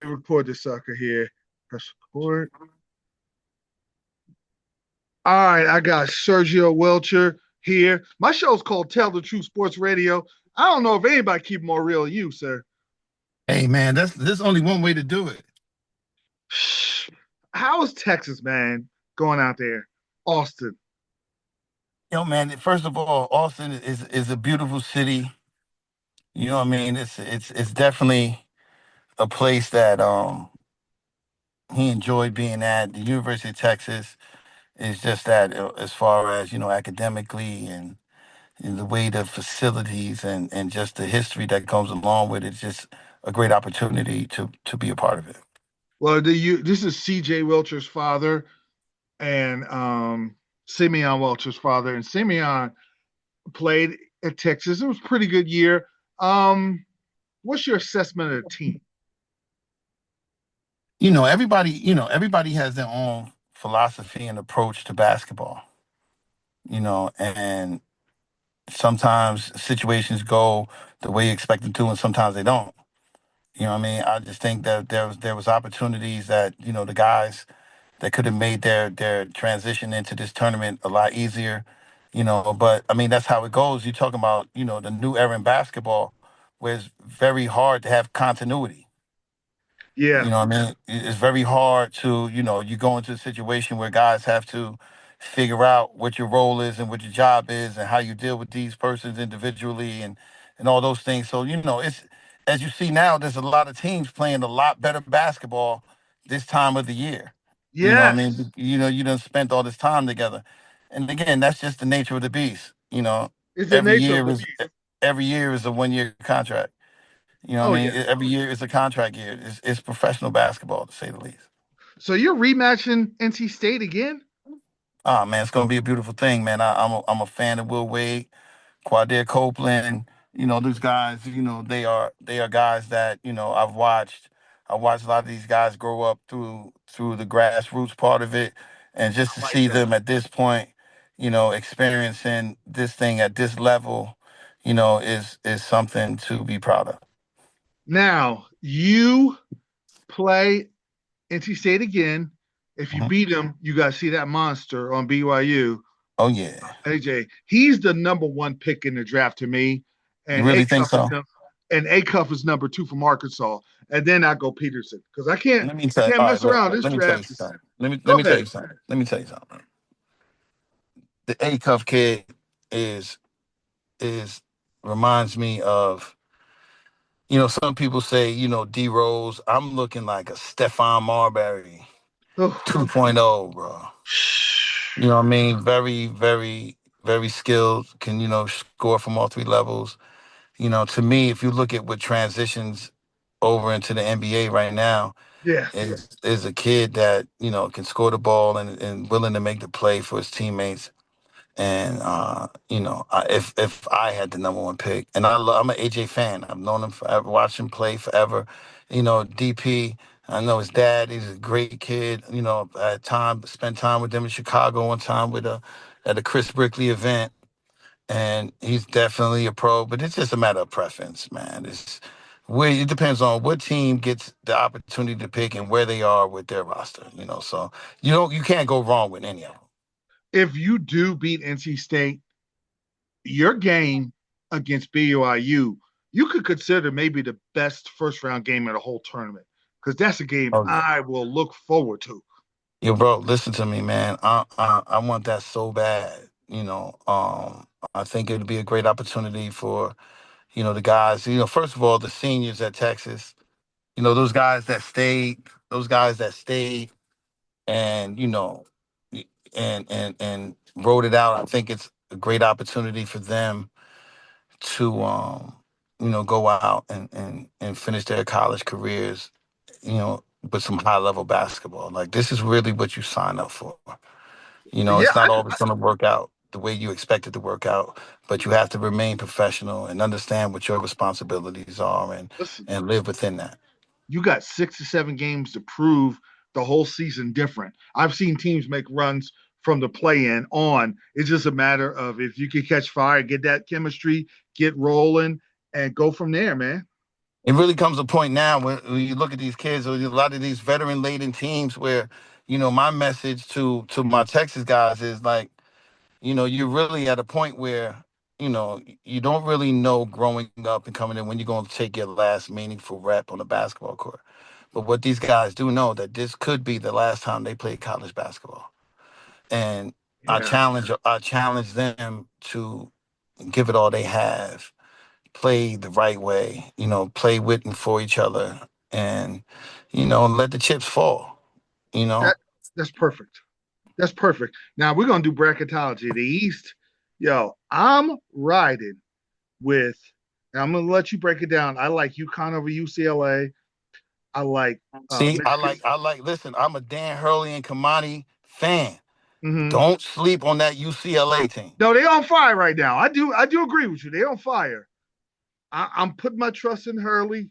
Record this sucker here. Press record. All right, I got Sergio Wilcher here. My show's called Tell the Truth Sports Radio. I don't know if anybody keep more real than you, sir. Hey man, there's only one way to do it. How is Texas, man, going out there? Austin. Man, first of all, Austin is a beautiful city. You know what I mean? It's definitely a place that he enjoyed being at. The University of Texas is just that as far as, academically and the way the facilities and just the history that comes along with it, it's just a great opportunity to be a part of it. Well, this is C.J. Wilcher's father and Simeon Wilcher's father. And Simeon played at Texas. It was a pretty good year. What's your assessment of the team? Everybody has their own philosophy and approach to basketball. And sometimes situations go the way you expect them to, and sometimes they don't. You know what I mean? I just think that there was opportunities that the guys that could have made their transition into this tournament a lot easier. But I mean that's how it goes. You're talking about the new era in basketball, where it's very hard to have continuity. Yeah. You know what I mean? It's very hard to, you go into a situation where guys have to figure out what your role is and what your job is and how you deal with these persons individually and all those things. So, it's as you see now, there's a lot of teams playing a lot better basketball this time of the year. You know what I Yes. mean? You done spent all this time together. And again, that's just the nature of the beast. It's the Every nature of year the is beast. every year is a 1 year contract. You know Oh, what I mean? yeah. Every year is a contract year. It's professional basketball, to say the least. So you're rematching NC State again? Oh man, it's gonna be a beautiful thing, man. I'm a fan of Will Wade, Quadre Copeland. These guys. They are guys that I've watched. I watched a lot of these guys grow up through the grassroots part of it, and just I to like see that. them at this point, experiencing this thing at this level, is something to be proud of. Now, you play NC State again. If you Mhm. beat him, you got to see that monster on BYU. Oh yeah, AJ, he's the number one pick in the draft to me, you and really think so? A Cuff is number two from Arkansas, and then I go Peterson because Let me I tell. can't All right, mess look. around. This Let me tell you draft is something. Let me go let me tell ahead. you something. Let me tell you something. The A Cuff kid is is reminds me of some people say D Rose. I'm looking like a Stephon Marbury Oh, 2.0, bro. You know what I mean? Very very skilled. Can score from all three levels. To me, if you look at what transitions over into the NBA right now, yeah, is a kid that can score the ball and willing to make the play for his teammates. And if I had the number one pick, and I'm an AJ fan. I've known him forever, watched him play forever. DP. I know his dad. He's a great kid. I had spent time with them in Chicago one time at a Chris Brickley event, and he's definitely a pro. But it's just a matter of preference, man. It depends on what team gets the opportunity to pick and where they are with their roster. So you can't go wrong with any of them. if you do beat NC State, your game against BYU, you could consider maybe the best first round game of the whole tournament because that's a game Oh yeah. I will look forward to. Yo, bro, listen to me, man. I want that so bad. I think it'd be a great opportunity for the guys. First of all, the seniors at Texas. Those guys that stayed, and and wrote it out. I think it's a great opportunity for them to go out and finish their college careers. With some high level basketball. Like this is really what you sign up for. Yeah, It's not always going to work out the way you expect it to work out, but you have to remain professional and understand what your responsibilities are listen, and live within that. you got 6 to 7 games to prove the whole season different. I've seen teams make runs from the play in on. It's just a matter of if you can catch fire, get that chemistry, get rolling, and go from there, man. It really comes a point now when you look at these kids or a lot of these veteran laden teams where, my message to my Texas guys is like, you're really at a point where, you don't really know growing up and coming in when you're going to take your last meaningful rep on a basketball court. But what these guys do know that this could be the last time they play college basketball. And Yeah, I challenge them to give it all they have, play the right way, play with and for each other, and let the chips fall. You know, that that's perfect. That's perfect. Now we're gonna do bracketology. The East, yo, I'm riding with. And I'm gonna let you break it down. I like UConn over UCLA. I like see, Michigan. I like. Listen, I'm a Dan Hurley and Kamani fan. Mm-hmm. Don't sleep on that UCLA team. No, they on fire right now. I do agree with you. They on fire. I'm putting my trust in Hurley.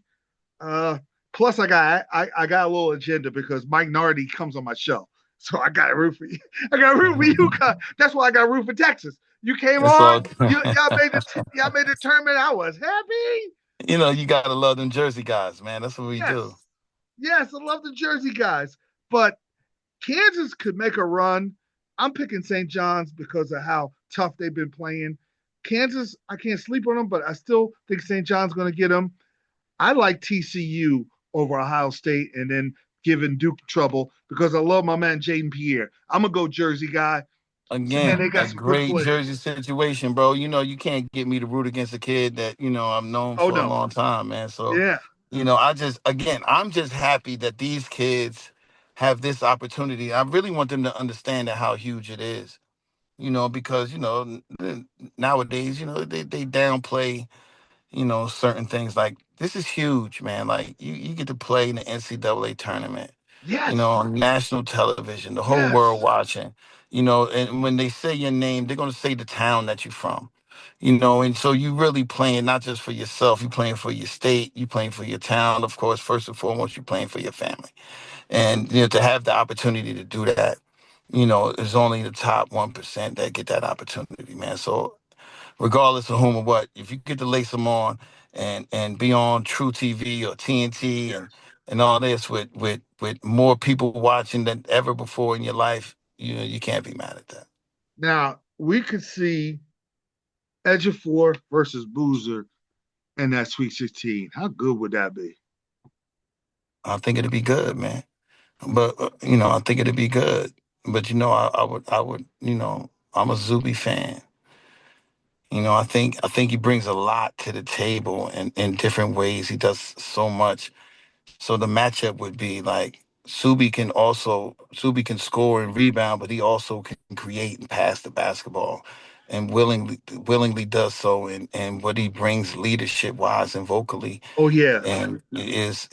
Uh, Plus, I got a little agenda because Mike Nardi comes on my show, so I got to root for you. I got to root for you. That's why I got to root for Texas. You came It's on. all. Y'all made the tournament. I was happy. You gotta love them Jersey guys, man. That's what we do. Yes, yes, I love the Jersey guys, but Kansas could make a run. I'm picking St. John's because of how tough they've been playing. Kansas, I can't sleep on them, but I still think St. John's going to get them. I like TCU over Ohio State and then giving Duke trouble because I love my man Jaden Pierre. I'm gonna go Jersey guy. Man, they Again, got a some good great players. Jersey situation, bro. You can't get me to root against a kid that, I've known Oh for a no, long time, man. So, yeah, I'm just happy that these kids have this opportunity. I really want them to understand that how huge it is, because, nowadays, they downplay, certain things like this is huge, man. Like you get to play in the NCAA tournament, yes, on national television, the whole world yes, watching, and when they say your name, they're going to say the town that you're from, and so you really playing not just for yourself, you're playing for your state, you're playing for your town, of course, first and foremost, you're playing for your family. And, to have the opportunity to do that, is only the top 1% that get that opportunity, man. So regardless of whom or what, if you get to lace them on and be on True TV or TNT yes. and all this with more people watching than ever before in your life, you can't be mad at that. Now we could see Edgefor versus Boozer in that Sweet 16. How good would that be? I think it'd be good, man. But I think it'd be good. But I would, I'm a Zuby fan. I think he brings a lot to the table in different ways. He does so much. So the matchup would be like Subi can score and rebound, but he also can create and pass the basketball, and willingly does so. And what he brings leadership wise and vocally Oh yeah, and is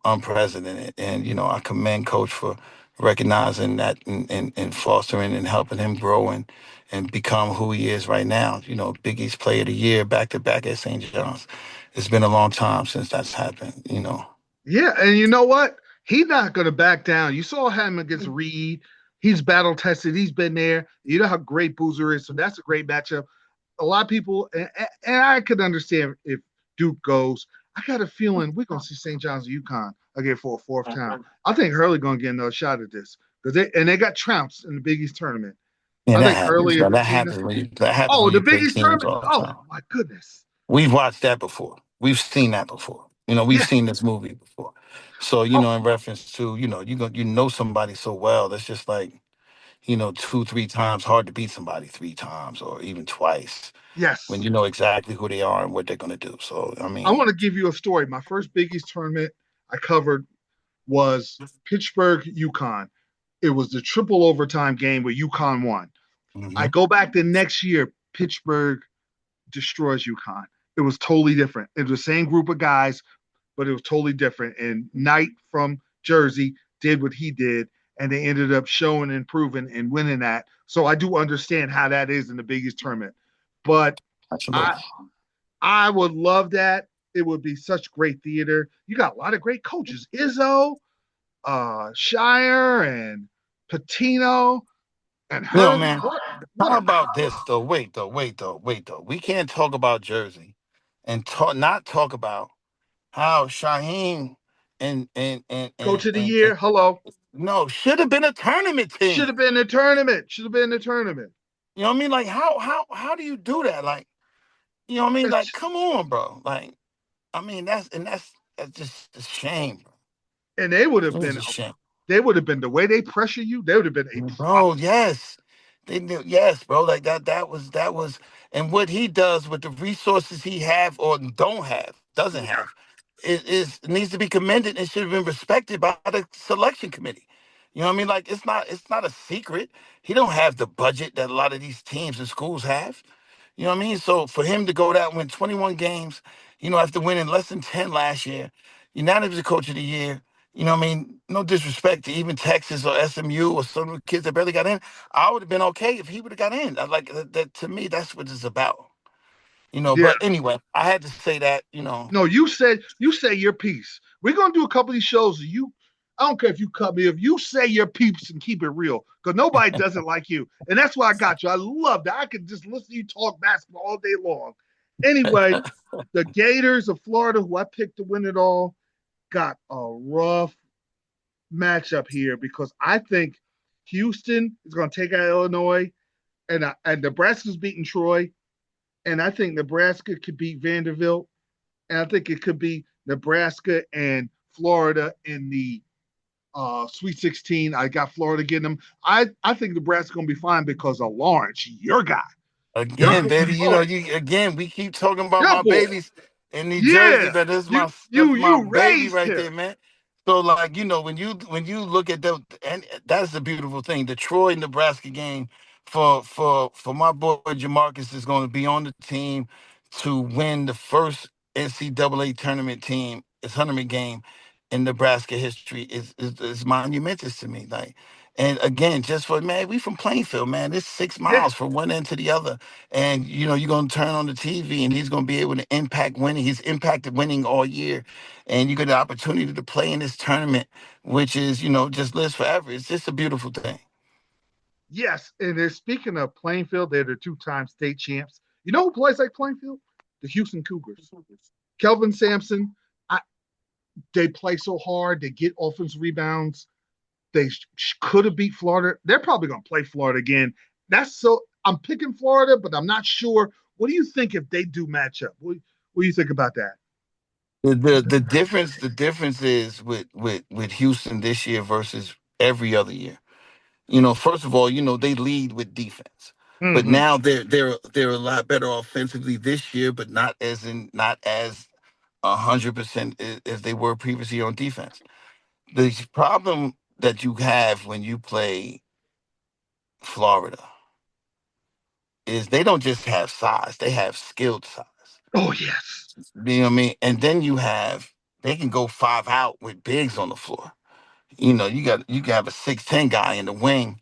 unprecedented. And I commend Coach for recognizing that and fostering and helping him grow and become who he is right now. Big East Player of the Year back to back at St. John's. It's been a long time since that's happened. yeah, and you know what? He's not going to back down. You saw him against Reed. He's battle tested. He's been there. You know how great Boozer is, so that's a great matchup. A lot of people, and I could understand if Duke goes. I got a feeling we're gonna see St. John's and UConn again for a fourth time. I think Hurley gonna get another shot at this because they got trounced in the Big East tournament. Yeah, I that think happens, Hurley and man. Patina. That happens Oh, when the you Big play East teams tournament. all the Oh time. my goodness. We've watched that before. We've seen that before. We've Yes. seen this movie before. So, Oh in reference to, you know somebody so well, that's just like, two, three times hard to beat somebody three times or even twice when yes. you know exactly who they are and what they're gonna do. So, I I mean, want to give you a story. My first Big East tournament I covered was Pittsburgh UConn. It was the triple overtime game where UConn won. I mhm. go back the next year, Pittsburgh destroys UConn. It was totally different. It was the same group of guys, but it was totally different. And Knight from Jersey did what he did, and they ended up showing and proving and winning that. So I do understand how that is in the Big East tournament. But I Absolutely. I would love that. It would be such great theater. You got a lot of great coaches. Izzo, Shire, and Patino, and Hurley. Man, What how a about this though? Wait though. We can't talk about Jersey and not talk about how Shaheem Coach of the year. Hello. no, should have been a tournament Should team. have been in the tournament. Should have been in the tournament. You know what I mean? Like how do you do that? Like, you know what I mean? Like, That's, come on, bro. Like, I mean, that's just a shame, bro. and they would have It was been a shame. the way they pressure you, they would have been a Bro, problem. yes. They knew, yes, bro. Like that was and what he does with the resources he have or don't have, doesn't Yeah. have, is needs to be commended and should have been respected by the selection committee. You know what I mean? Like it's not a secret. He don't have the budget that a lot of these teams and schools have. You know what I mean? So for him to go down and win 21 games, after winning less than 10 last year, unanimous coach of the year, you know what I mean? No disrespect to even Texas or SMU or some of the kids that barely got in. I would have been okay if he would have got in. I like that, to me, that's what it's about. Yeah. But anyway, I had to say that. No, you say your piece. We're gonna do a couple of these shows. I don't care if you cut me. If you say your piece and keep it real, because nobody does it like you, and that's why I got you. I love that. I could just listen to you talk basketball all day long. Anyway, the Gators of Florida, who I picked to win it all, got a rough matchup here because I think Houston is going to take out Illinois, and Nebraska's beating Troy, and I think Nebraska could beat Vanderbilt, and I think it could be Nebraska and Florida in the Sweet 16. I got Florida getting them. I think Nebraska's going to be fine because of Lawrence, your guy, your Again, baby, Lawrence, we keep talking about your my boy. babies in New Jersey, Yeah, but that's my you baby raised right him. there, man. So like, when you look at the and that's the beautiful thing. The Troy Nebraska game for my boy Jamarcus is going to be on the team to win the first NCAA tournament game in Nebraska history is monumentous to me. Like, and again, just for man, we from Plainfield, man. It's six Yeah, miles from one end to the other. And you're gonna turn on the TV and he's gonna be able to impact winning. He's impacted winning all year. And you get the opportunity to play in this tournament, which is, just lives forever. It's just a beautiful thing. yes. And they're speaking of Plainfield, they're the two-time state champs. You know who plays like Plainfield? The Houston Cougars. Kelvin Sampson. I, they play so hard. They get offensive rebounds. They could have beat Florida. They're probably going to play Florida again. That's so. I'm picking Florida, but I'm not sure. What do you think if they do match up? What do you think about that? The difference is with Houston this year versus every other year. First of all, they lead with defense. But Mm-hmm. now they're a lot better offensively this year, but not as 100% as they were previously on defense. The problem that you have when you play Florida is they don't just have size; they have skilled size. Oh yes, You know what I mean? And then they can go five out with bigs on the floor. You can have a 6'10" guy in the wing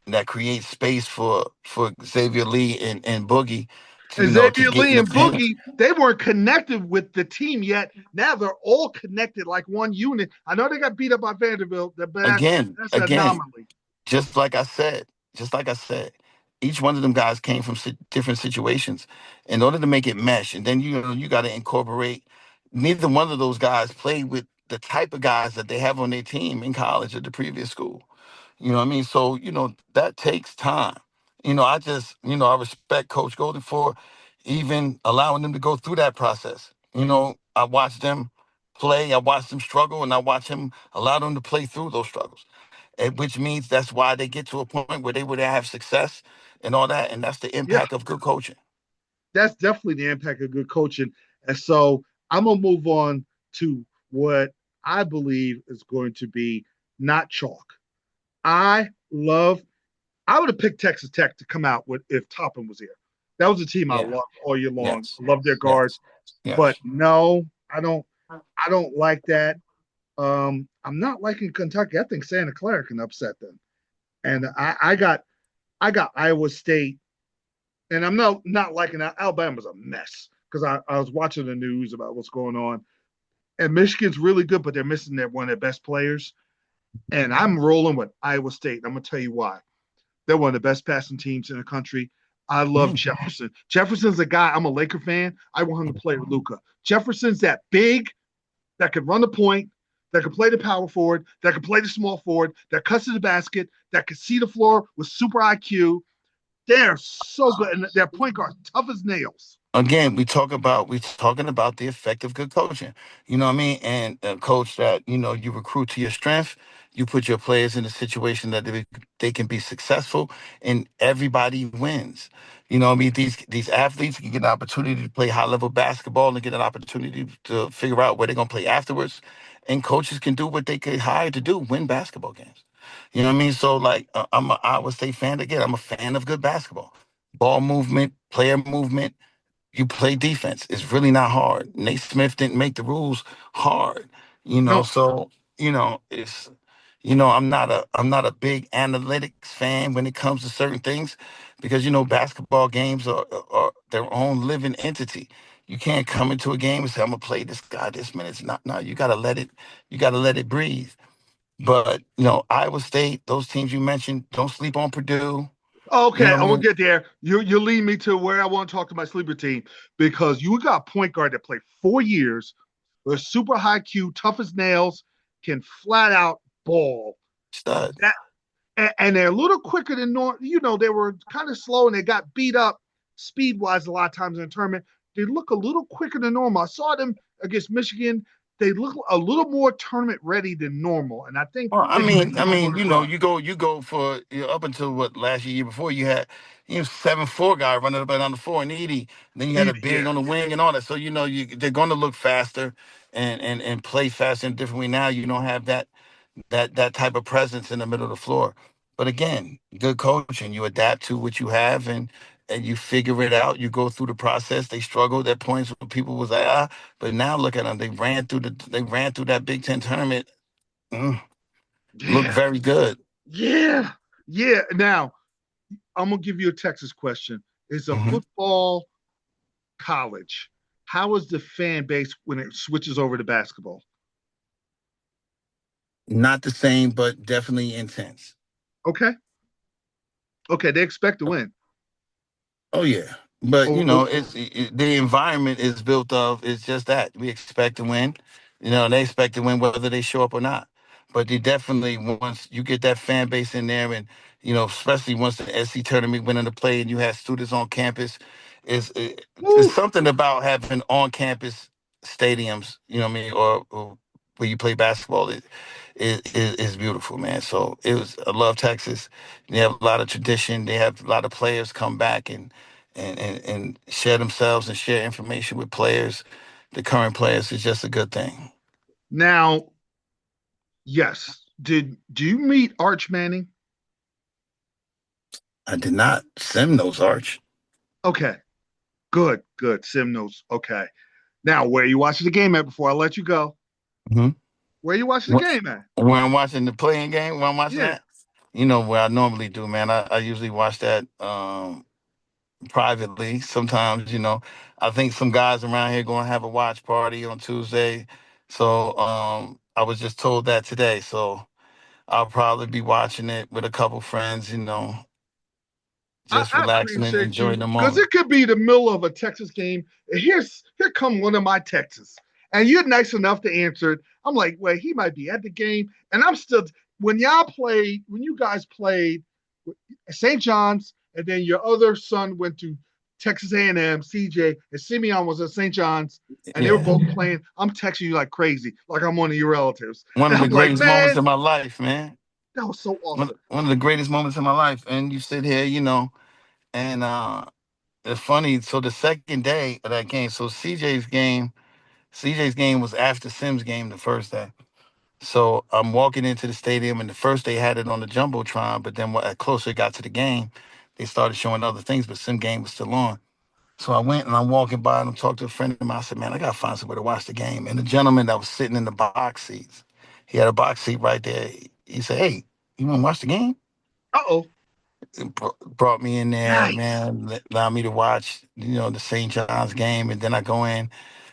that creates space for Xavier Lee and Boogie and to Xavier get in Lee the and paint. Boogie, they weren't connected with the team yet. Now they're all connected like one unit. I know they got beat up by Vanderbilt, but Again, that's an again, anomaly. just like I said, each one of them guys came from different situations. In order to make it mesh, and then you got to incorporate. Neither one of those guys played with the type of guys that they have on their team in college at the previous school. You know what I mean? So, that takes time. I respect Coach Golden for even allowing them to go through that process. I watched them play, I watched them struggle, and I watch him allow them to play through those struggles. Which means that's why they get to a point where they would have success and all that. And that's the Yeah, impact of good coaching. that's definitely the impact of good coaching. And so I'm gonna move on to what I believe is going to be not chalk. I love. I would have picked Texas Tech to come out with if Toppin was here. That was a team I Yeah. loved all year long. Yes. I love their Yes. guards, but Yes. no, I don't. I don't like that. I'm not liking Kentucky. I think Santa Clara can upset them, and I got Iowa State, and I'm not liking that. Alabama's a mess because I was watching the news about what's going on, and Michigan's really good, but they're missing one of their best players, and I'm rolling with Iowa State. I'm gonna tell you why. They're one of the best passing teams in the country. I love Mm. Jefferson. Jefferson's a guy. I'm a Laker fan. I want him to play with Luca. Jefferson's that big, that can run the point, that can play the power forward, that can play the small forward, that cuts to the basket, that can see the floor with super IQ. They're so good, and their point guard tough as nails. Again, we talking about the effect of good coaching. You know what I mean? And a coach that you recruit to your strength. You put your players in a situation that they can be successful, and everybody wins. You know what I mean? These athletes can get an opportunity to play high level basketball and get an opportunity to figure out where they're gonna play afterwards. And coaches can do what they get hired to do: win basketball games. You know what I mean? So like, I'm a Iowa State fan again. I'm a fan of good basketball, ball movement, player movement. You play defense. It's really not hard. Nate Smith didn't make the rules hard, No, So it's I'm not a big analytics fan when it comes to certain things, because basketball games are their own living entity. You can't come into a game and say, I'm gonna play this guy this minute. It's not. No, you gotta let it breathe. But Iowa State, those teams you mentioned, don't sleep on Purdue. You okay, know I'm what I gonna mean? get there. You lead me to where I want to talk to my sleeper team because you got a point guard that played 4 years, with super high Q, tough as nails, can flat out ball. Stud. That and they're a little quicker than normal. They were kind of slow and they got beat up speed wise a lot of times in the tournament. They look a little quicker than normal. I saw them against Michigan. They look a little more tournament ready than normal, and I think Well, they can keep up on this run. you go for up until what last year before you had 7'4" guy running up and down the floor and Edie. Then you had a Yeah, big on the wing and all that. So they're going to look faster and play faster in a different way. Now you don't have that type of presence in the middle of the floor. But again, good coaching. You adapt to what you have and you figure it out. You go through the process. They struggled at points where people was like but now look at them. They ran through that Big Ten tournament. Mm, Look yeah, very good. yeah, yeah. Now I'm gonna give you a Texas question. Is a hmm football college? How is the fan base when it switches over to basketball? Not the same, but definitely intense. Okay, okay, they expect to win. Oh yeah, but Oh, oh, the environment is built of. It's just that we expect to win. They expect to win whether they show up or not. But they definitely, once you get that fan base in there, and especially once the SC tournament went into play, and you had students on campus, it's woo, something about having on campus stadiums. You know what I mean, or where you play basketball. Is beautiful, man. So I love Texas. They have a lot of tradition. They have a lot of players come back and share themselves and share information with players. The current players is just a good thing. now, yes. Do you meet Arch Manning? I did not send those Arch. Okay, good, good. Sim knows. Okay. Now, where are you watching the game at before I let you go? Mm-hmm. Where are you watching the game at? When I'm watching the playing game, when I'm watching Yeah. that, where I normally do, man. I usually watch that privately. Sometimes, I think some guys around here going to have a watch party on Tuesday. So I was just told that today. So I'll probably be watching it with a couple friends, just I relaxing and appreciate you enjoying the because moment. it could be the middle of a Texas game. Here come one of my Texas, and you're nice enough to answer it. I'm like, well, he might be at the game, and I'm still when you guys played St. John's, and then your other son went to Texas A&M, CJ, and Simeon was at St. John's, and they were Yeah. both playing. I'm texting you like crazy, like I'm one of your relatives, One and of the I'm like, greatest moments man, of my life, man. that was so awesome. One of the greatest moments of my life. And you sit here, and it's funny. So the second day of that game, so CJ's game was after Sim's game the first day. So I'm walking into the stadium, and the first they had it on the jumbotron, but then closer it got to the game, they started showing other things, but Sim game was still on. So I went and I'm walking by and I'm talking to a friend of mine. I said, "Man, I gotta find somewhere to watch the game." And the gentleman that was sitting in the box seats, he had a box seat right there. He said, "Hey, you want to watch the game?" Uh-oh. Brought me in there, Nice. man. Allowed me to watch, the St. John's game, and then I go in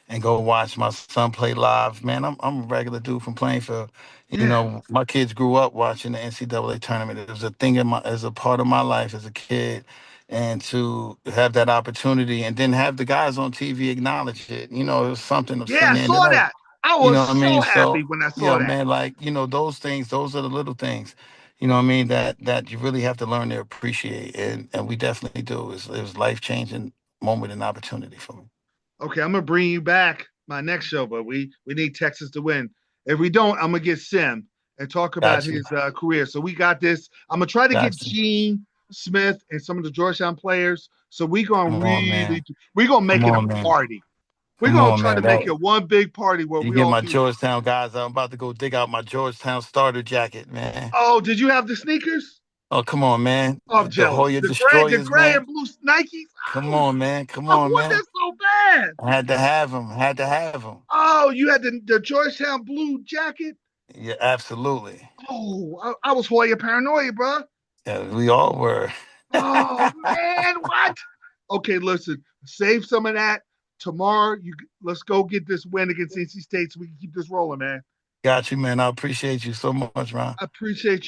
and go watch my son play live. Man, I'm a regular dude from Plainfield. Yeah. My kids grew up watching the NCAA tournament. It was a thing as a part of my life as a kid, and to have that opportunity, and then have the guys on TV acknowledge it. It was something of Yeah, I sitting there. And then saw that. I You was know what I mean? so So, happy when I saw yeah, that. man, like, those things, those are the little things, you know what I mean, that you really have to learn to appreciate. And we definitely do. It was life-changing moment and opportunity for me. Okay, I'm gonna bring you back my next show, but we need Texas to win. If we don't, I'm gonna get Sim and talk about Got you. his career. So we got this. I'm gonna try to get Got you. Gene Smith and some of the Georgetown players. So Come on, man. we gonna Come make it a on, man. party. We're Come gonna on, try to man. make it one big party where You we get all my can. Georgetown guys. I'm about to go dig out my Georgetown starter jacket, man. Oh, did you have the sneakers? Oh, come on, man. Oh, I'm The jealous. Hoya The Destroyers, gray man. and blue Nikes. Come Oh, on, man. Come I on, want man. that so bad. I had to have them. Had to have them. Oh, you had the Georgetown blue jacket. Yeah, absolutely. Oh, I was Hoya paranoia, bro. Yeah, we all were. Oh man, what? Okay, listen, save some of that tomorrow. You let's go get this win against NC State so we can keep this rolling, man. Got you, man. I appreciate you so much, Ron. I appreciate you.